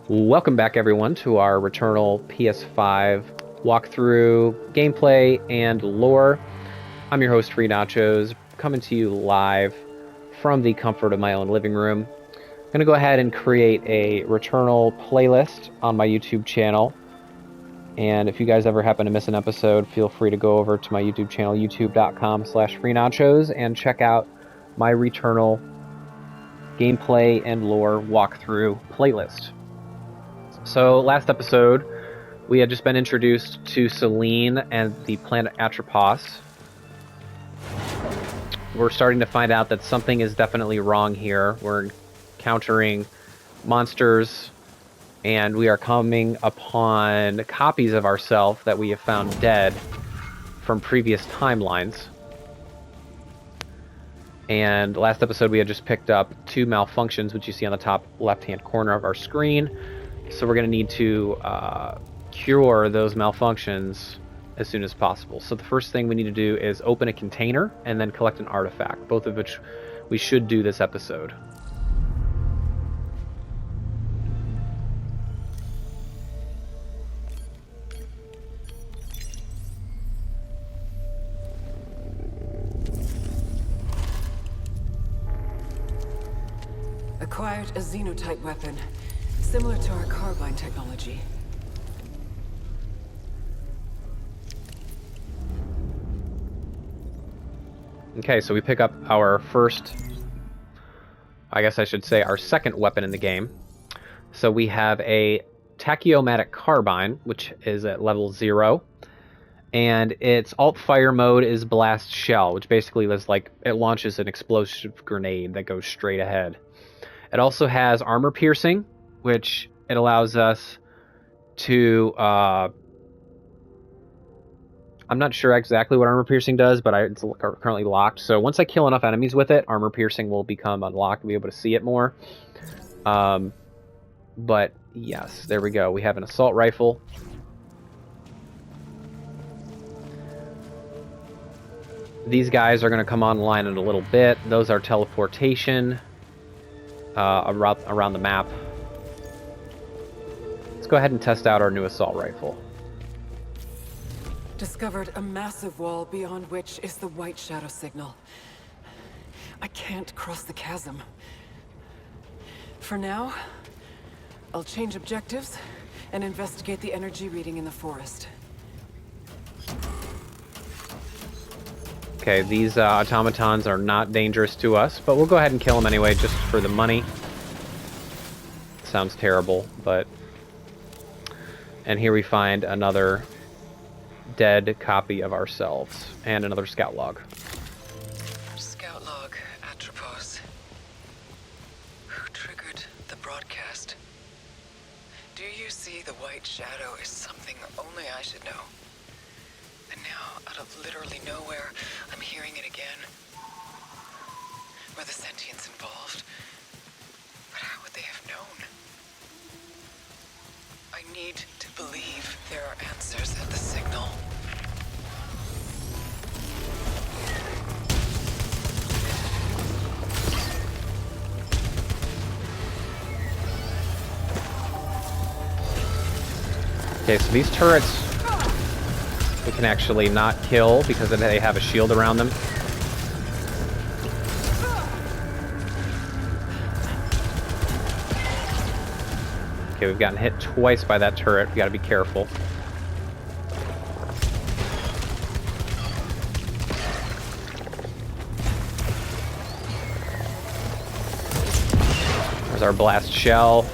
Welcome back, everyone, to our Returnal PS5 walkthrough, gameplay, and lore. I'm your host, Free Nachos, coming to you live from the comfort of my own living room. I'm going to go ahead and create a Returnal playlist on my YouTube channel. And if you guys ever happen to miss an episode, feel free to go over to my YouTube channel, youtube.com/freenachos, and check out my Returnal gameplay and lore walkthrough playlist. So, last episode, we had just been introduced to Selene and the planet Atropos. We're starting to find out that something is definitely wrong here. We're encountering monsters, and we are coming upon copies of ourselves that we have found dead from previous timelines. And last episode, we had just picked up 2 malfunctions, which you see on the top left-hand corner of our screen. So we're going to need to cure those malfunctions as soon as possible. So the first thing we need to do is open a container and then collect an artifact, both of which we should do this episode. Acquired a xenotype weapon, similar to our carbine technology. Okay, so we pick up our first, I guess I should say our second weapon in the game. So we have a tachyomatic carbine, which is at level 0. And its alt fire mode is blast shell, which basically is like, it launches an explosive grenade that goes straight ahead. It also has armor piercing, which it allows us to, I'm not sure exactly what armor piercing does, but it's currently locked. So once I kill enough enemies with it, armor piercing will become unlocked. We'll be able to see it more. But yes, there we go. We have an assault rifle. These guys are going to come online in a little bit. Those are teleportation around the map. Let's go ahead and test out our new assault rifle. Discovered a massive wall beyond which is the white shadow signal. I can't cross the chasm. For now, I'll change objectives and investigate the energy reading in the forest. Okay, these automatons are not dangerous to us, but we'll go ahead and kill them anyway, just for the money. Sounds terrible, but... And here we find another dead copy of ourselves, and another scout log. Scout log, Atropos. Who triggered the broadcast? Do you see the white shadow is something only I should know? And now, out of literally nowhere, I'm hearing it again. Were the sentients involved? But how would they have known? I need to believe there are answers at the signal. Okay, so these turrets we can actually not kill because they have a shield around them. Okay, we've gotten hit twice by that turret. We gotta be careful. There's our blast shell.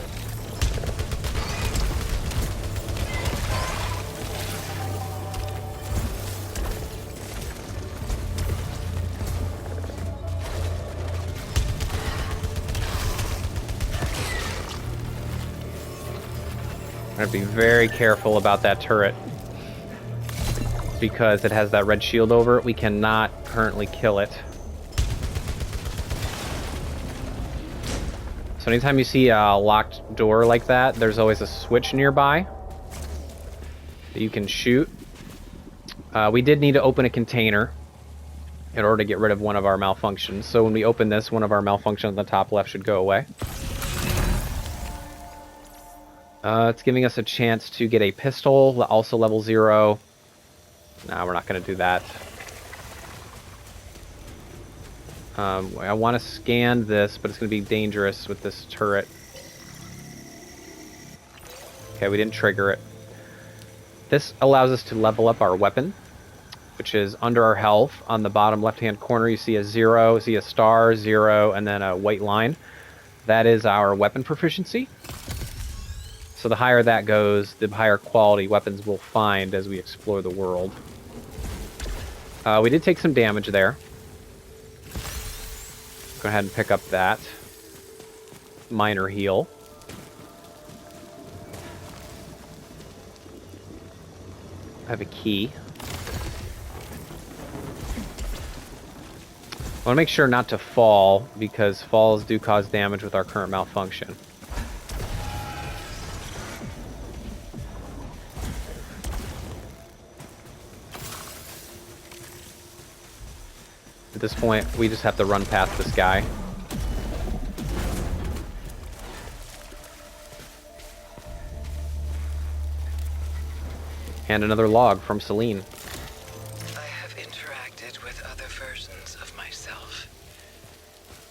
I'm gonna be very careful about that turret because it has that red shield over it. We cannot currently kill it. So anytime you see a locked door like that, there's always a switch nearby that you can shoot. We did need to open a container in order to get rid of one of our malfunctions. So when we open this, one of our malfunctions on the top left should go away. It's giving us a chance to get a pistol, also level 0. Nah, we're not going to do that. I want to scan this, but it's going to be dangerous with this turret. Okay, we didn't trigger it. This allows us to level up our weapon, which is under our health. On the bottom left-hand corner, you see a 0, see a star, 0, and then a white line. That is our weapon proficiency. So the higher that goes, the higher quality weapons we'll find as we explore the world. We did take some damage there. Go ahead and pick up that. Minor heal. I have a key. I want to make sure not to fall, because falls do cause damage with our current malfunction. At this point, we just have to run past this guy. And another log from Selene. I have interacted with other versions of myself,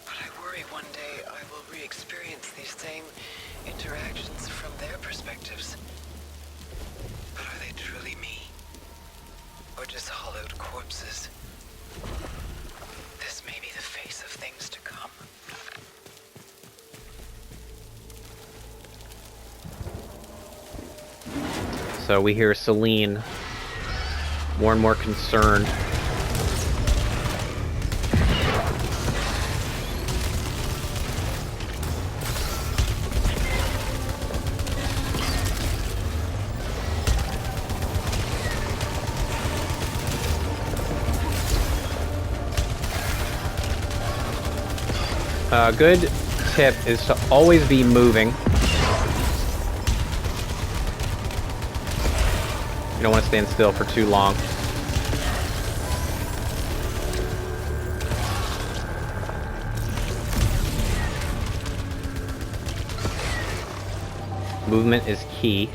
but I worry one day I will re-experience these same interactions from their perspectives. But are they truly me? Or just hollowed corpses? This may be the face of things to come. So we hear Selene more and more concerned. A good tip is to always be moving. You don't want to stand still for too long. Movement is key.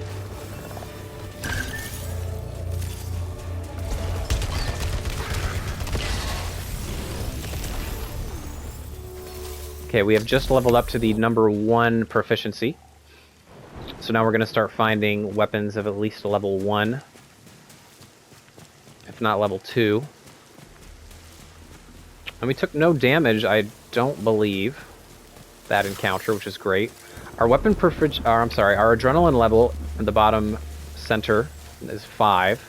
Okay, we have just leveled up to the number 1 proficiency. So now we're going to start finding weapons of at least level 1. If not level 2. And we took no damage, I don't believe, that encounter, which is great. Our weapon our adrenaline level at the bottom center is 5,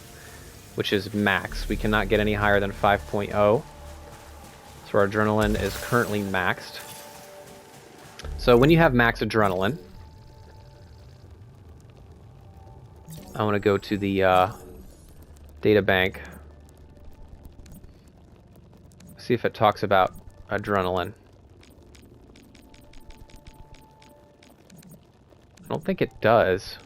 which is max. We cannot get any higher than 5.0. So our adrenaline is currently maxed. So when you have max adrenaline, I want to go to the data bank. See if it talks about adrenaline. I don't think it does.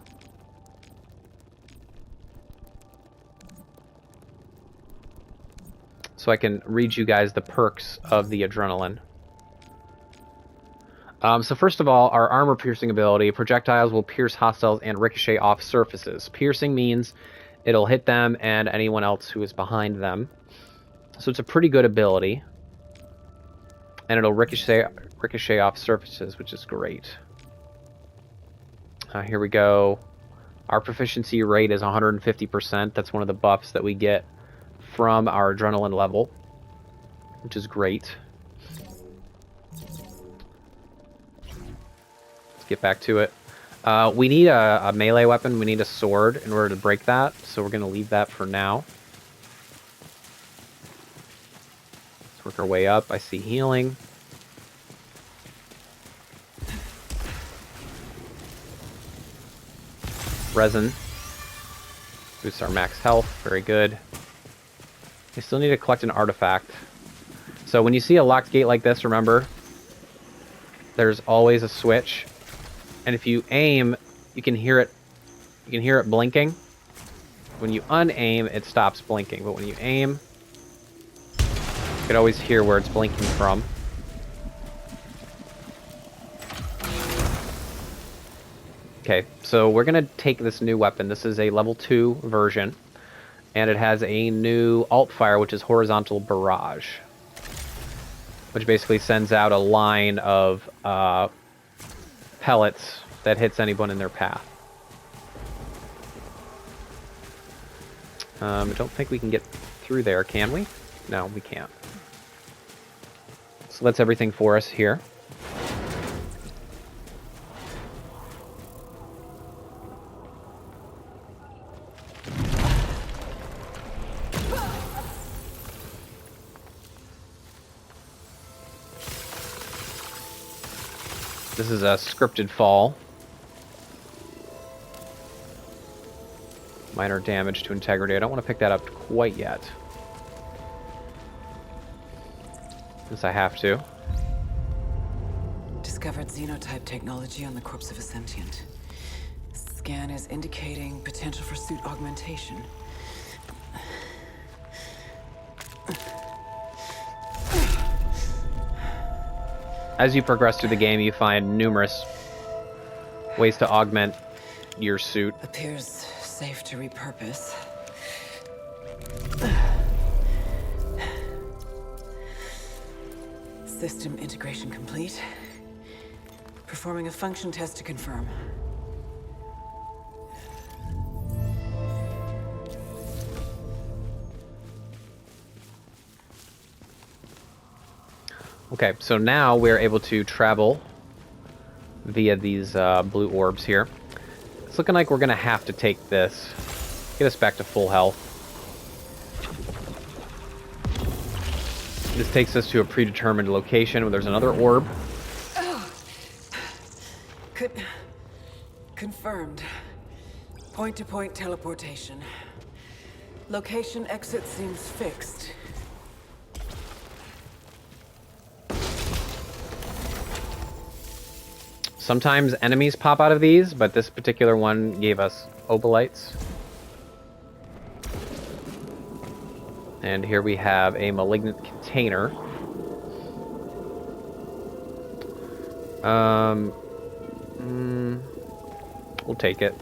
So I can read you guys the perks of the adrenaline. So first of all, our armor piercing ability. Projectiles will pierce hostiles and ricochet off surfaces. Piercing means it'll hit them and anyone else who is behind them. So it's a pretty good ability. And it'll ricochet off surfaces, which is great. Here we go. Our proficiency rate is 150%. That's one of the buffs that we get from our adrenaline level, which is great. Let's get back to it. We need a melee weapon. We need a sword in order to break that, so we're going to leave that for now. Let's work our way up. I see healing. Resin. Boosts our max health. Very good. We still need to collect an artifact. So when you see a locked gate like this, remember, there's always a switch. And if you aim, you can hear it blinking. When you unaim, it stops blinking. But when you aim, you can always hear where it's blinking from. Okay, so we're going to take this new weapon. This is a level 2 version, and it has a new alt fire, which is Horizontal Barrage, which basically sends out a line of pellets that hits anyone in their path. I don't think we can get through there, can we? No, we can't. So that's everything for us here. This is a scripted fall. Minor damage to integrity. I don't want to pick that up quite yet. Since I have to. Discovered xenotype technology on the corpse of a sentient. Scan is indicating potential for suit augmentation. As you progress through the game, you find numerous ways to augment your suit. Appears safe to repurpose. System integration complete. Performing a function test to confirm. Okay, so now we're able to travel via these blue orbs here. It's looking like we're going to have to take this. Get us back to full health. This takes us to a predetermined location where there's another orb. Confirmed. Point-to-point teleportation. Location exit seems fixed. Sometimes enemies pop out of these, but this particular one gave us obolites. And here we have a malignant container. We'll take it.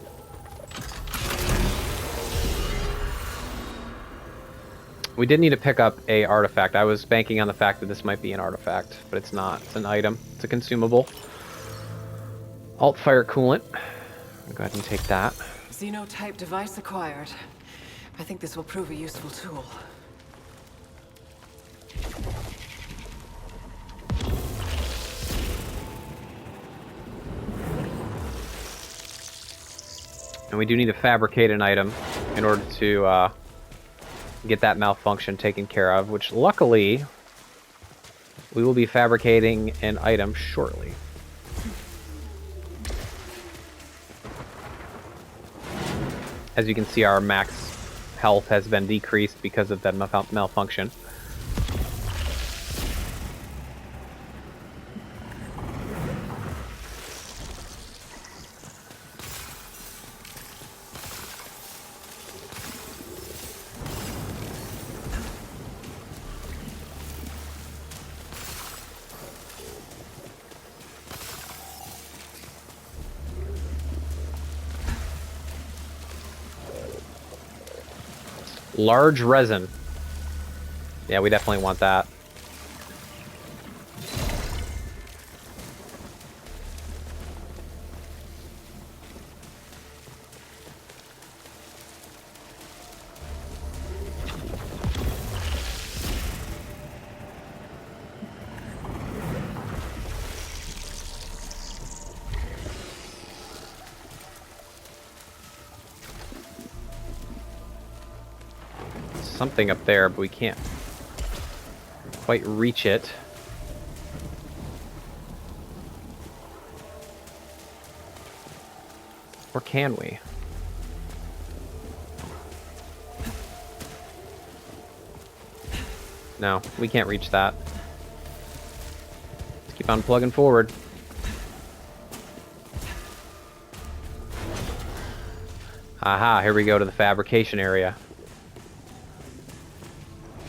We did need to pick up a artifact. I was banking on the fact that this might be an artifact, but it's not. It's an item. It's a consumable. Alt fire coolant. I'll go ahead and take that. Xenotype device acquired. I think this will prove a useful tool. And we do need to fabricate an item in order to get that malfunction taken care of, which luckily we will be fabricating an item shortly. As you can see, our max health has been decreased because of that malfunction. Large resin. Yeah, we definitely want that. Something up there, but we can't quite reach it. Or can we? No, we can't reach that. Let's keep on plugging forward. Aha, here we go to the fabrication area.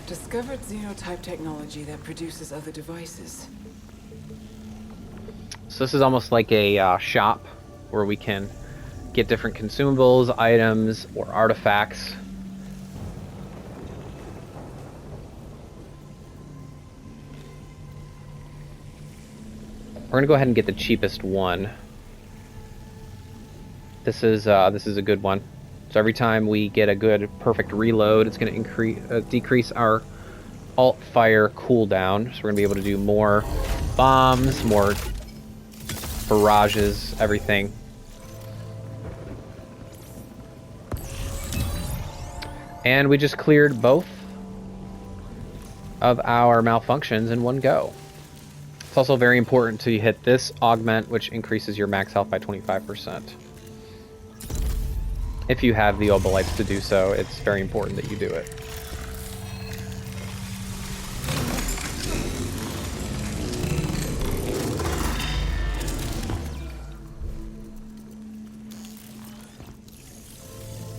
Discovered xenotype technology that produces other devices. So this is almost like a shop where we can get different consumables, items, or artifacts. We're gonna go ahead and get the cheapest one. This is a good one. So every time we get a good perfect reload, it's gonna decrease our alt fire cooldown. So we're gonna be able to do more bombs, more barrages, everything. And we just cleared both of our malfunctions in one go. It's also very important to hit this augment, which increases your max health by 25%. If you have the obolites to do so, it's very important that you do it.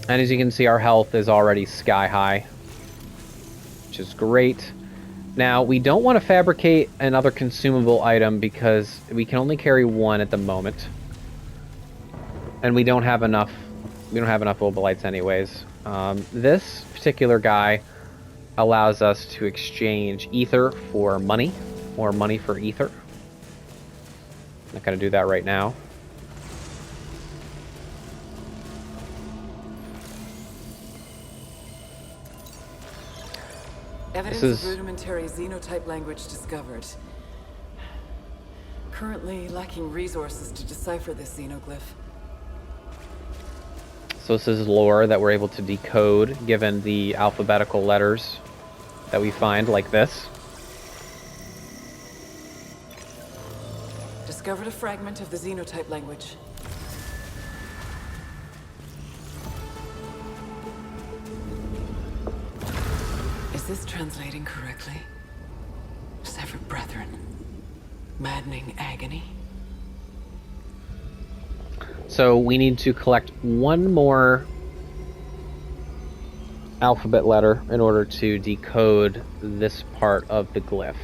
And as you can see, our health is already sky high, which is great. Now, we don't want to fabricate another consumable item because we can only carry one at the moment. And we don't have enough obolites anyways. This particular guy allows us to exchange ether for money, or money for ether. I'm not going to do that right now. Evidence of rudimentary xenotype language discovered. Currently lacking resources to decipher this xenoglyph. So this is lore that we're able to decode given the alphabetical letters that we find, like this. Discovered a fragment of the xenotype language. Is this translating correctly? Severed brethren. Maddening agony. So we need to collect one more alphabet letter in order to decode this part of the glyph.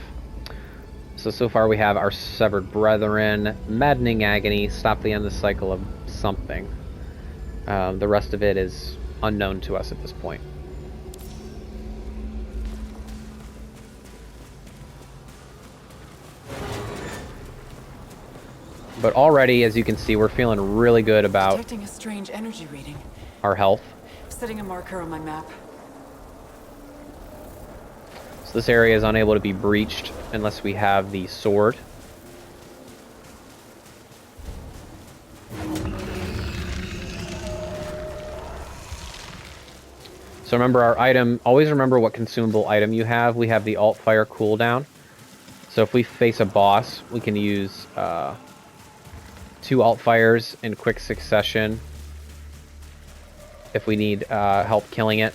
So far we have our severed brethren, maddening agony, stop the end of the cycle of something. The rest of it is unknown to us at this point. But already, as you can see, we're feeling really good about detecting a strange energy reading. Our health. Setting a marker on my map. So this area is unable to be breached unless we have the sword. So remember our item, always remember what consumable item you have. We have the alt fire cooldown. So if we face a boss, we can use 2 alt fires in quick succession if we need help killing it.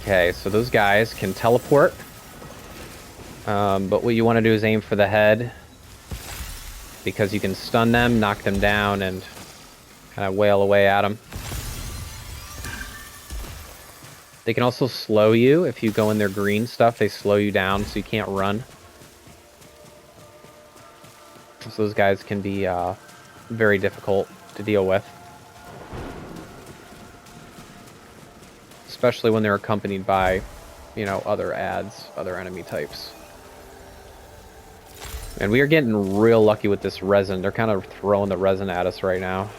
Okay, so those guys can teleport. But what you want to do is aim for the head, because you can stun them, knock them down, and kind of wail away at them. They can also slow you. If you go in their green stuff, they slow you down so you can't run. So those guys can be very difficult to deal with. Especially when they're accompanied by, you know, other ads, other enemy types. And we are getting real lucky with this resin. They're kind of throwing the resin at us right now.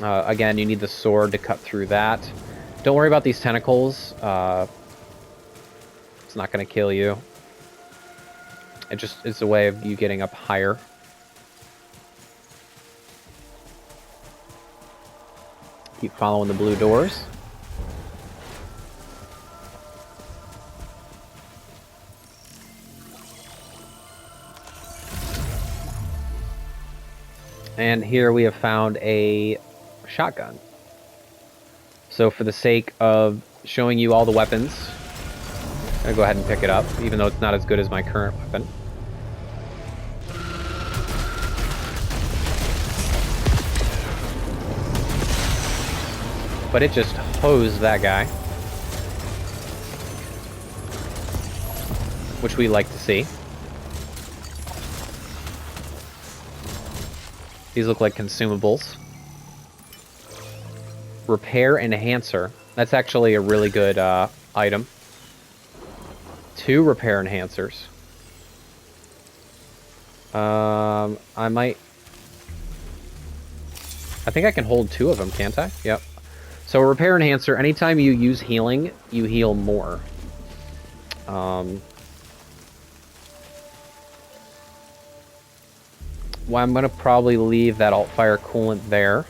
Again, you need the sword to cut through that. Don't worry about these tentacles. It's not going to kill you. It's a way of you getting up higher. Keep following the blue doors. And here we have found a shotgun. So for the sake of showing you all the weapons, I'm going to go ahead and pick it up, even though it's not as good as my current weapon. But it just hosed that guy, which we like to see. These look like consumables. Repair Enhancer. That's actually a really good item. 2 repair enhancers. I think I can hold 2 of them, can't I? Yep. So a repair enhancer, anytime you use healing, you heal more. Well, I'm going to probably leave that alt-fire coolant there.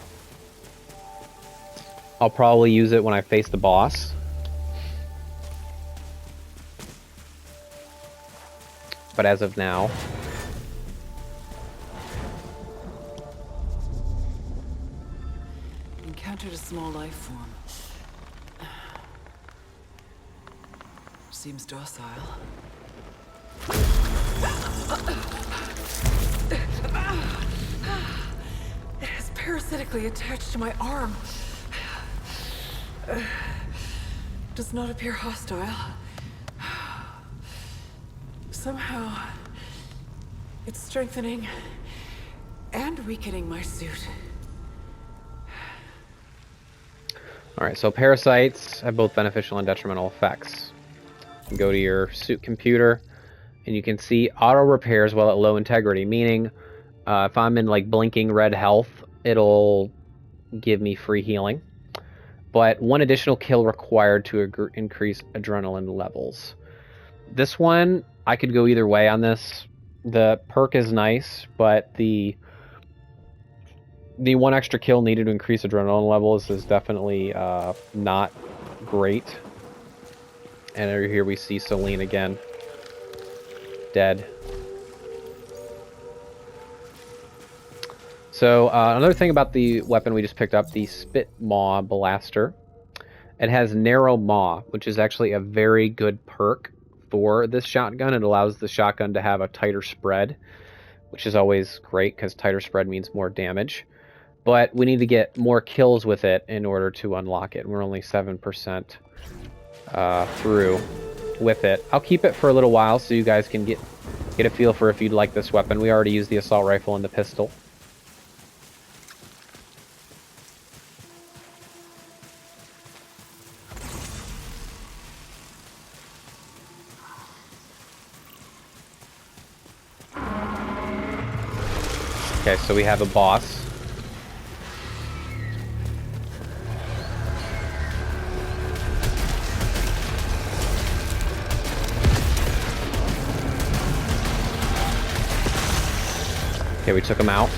I'll probably use it when I face the boss. But as of now... Encountered a small life form. Seems docile. It is parasitically attached to my arm. Does not appear hostile. Somehow, it's strengthening and weakening my suit. Alright, so parasites have both beneficial and detrimental effects. You can go to your suit computer, and you can see auto repairs while at low integrity, meaning if I'm in like blinking red health, it'll give me free healing. But 1 additional kill required to increase adrenaline levels. This one, I could go either way on this. The perk is nice, but the 1 extra kill needed to increase adrenaline levels is definitely not great. And over here we see Selene again. Dead. So another thing about the weapon we just picked up, the Spit Maw Blaster. It has Narrow Maw, which is actually a very good perk for this shotgun. It allows the shotgun to have a tighter spread, which is always great because tighter spread means more damage. But we need to get more kills with it in order to unlock it. We're only 7% through with it. I'll keep it for a little while so you guys can get a feel for if you'd like this weapon. We already used the assault rifle and the pistol. Okay, so we have a boss. Okay, we took him out.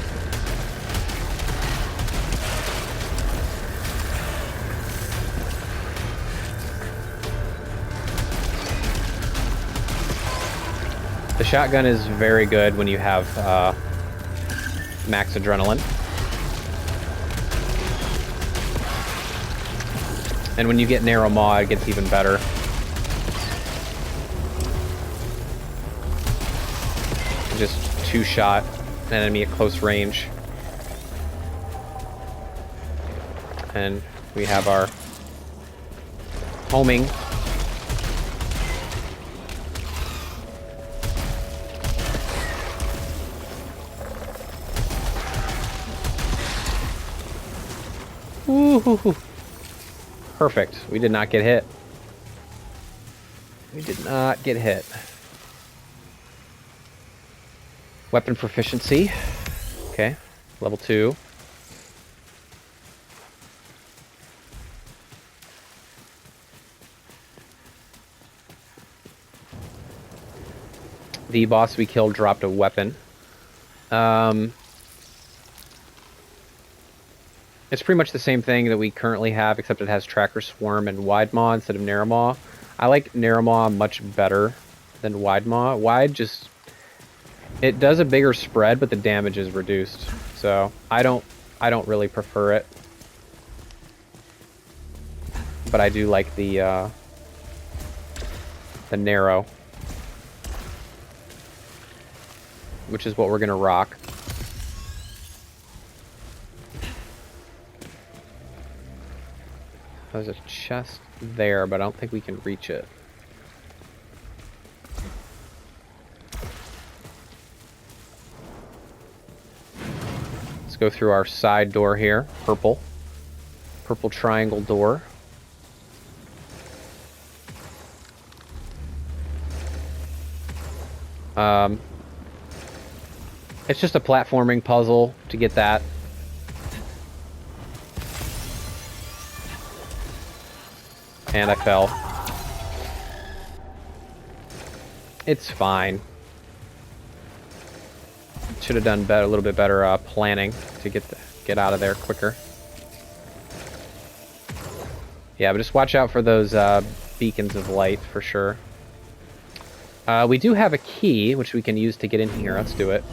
The shotgun is very good when you have max adrenaline. And when you get Narrow Maw, it gets even better. Just 2-shot an enemy at close range. And we have our homing. Ooh, perfect. We did not get hit. We did not get hit. Weapon proficiency. Okay, level 2. The boss we killed dropped a weapon. It's pretty much the same thing that we currently have, except it has Tracker Swarm and Wide Maw instead of Narrow Maw. I like Narrow Maw much better than Wide Maw. Wide just... it does a bigger spread, but the damage is reduced. So I don't really prefer it, but I do like the narrow, which is what we're gonna rock. There's a chest there, but I don't think we can reach it. Let's go through our side door here. Purple triangle door. It's just a platforming puzzle to get that. And I fell. It's fine. Should have done better, a little bit better planning to get out of there quicker. Yeah, but just watch out for those beacons of light for sure. We do have a key, which we can use to get in here. Let's do it.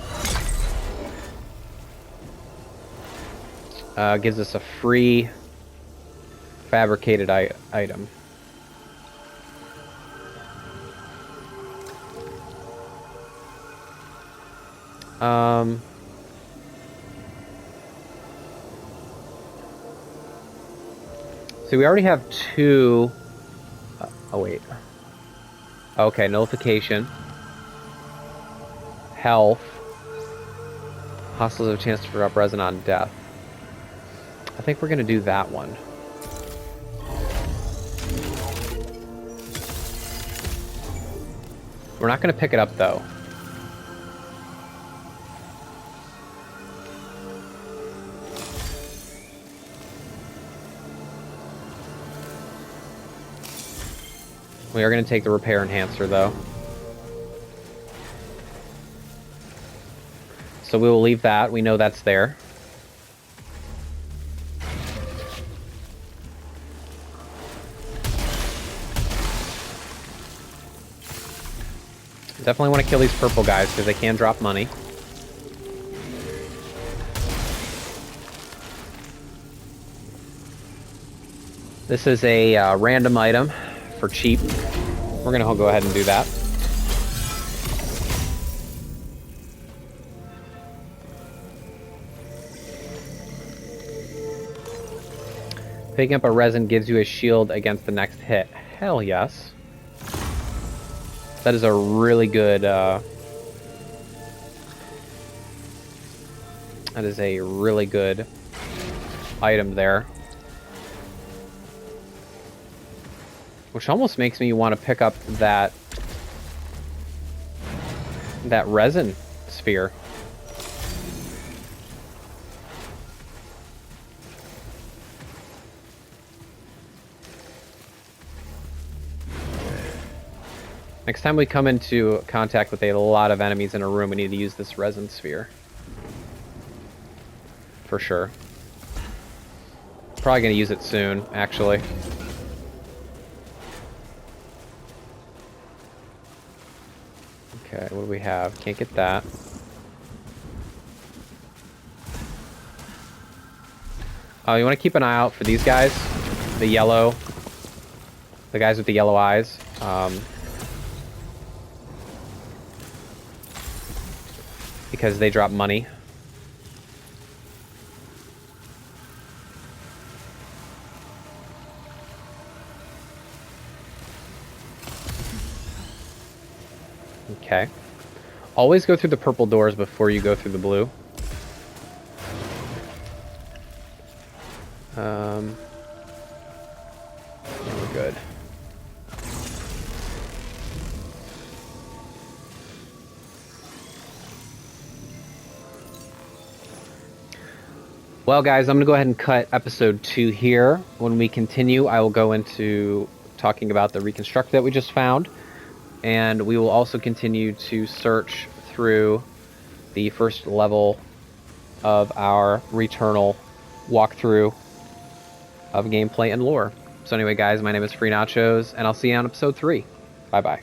Gives us a free fabricated item. So we already have two... oh, wait. Okay, nullification. Health. Hostiles have a chance to drop resin on death. I think we're going to do that one. We're not going to pick it up, though. We are going to take the repair enhancer, though. So we will leave that. We know that's there. Definitely want to kill these purple guys because they can drop money. This is a random item for cheap. We're going to go ahead and do that. Picking up a resin gives you a shield against the next hit. Hell yes. That is a really good, that is a really good item there. Which almost makes me want to pick up that resin sphere. Next time we come into contact with a lot of enemies in a room, we need to use this resin sphere. For sure. Probably going to use it soon, actually. Okay, what do we have? Can't get that. Oh, you want to keep an eye out for these guys. The guys with the yellow eyes. Because they drop money. Okay. Always go through the purple doors before you go through the blue. Yeah, we're good. Well, guys, I'm going to go ahead and cut episode 2 here. When we continue, I will go into talking about the reconstruct that we just found. And we will also continue to search through the first level of our Returnal walkthrough of gameplay and lore. So anyway, guys, my name is Free Nachos, and I'll see you on episode 3. Bye-bye.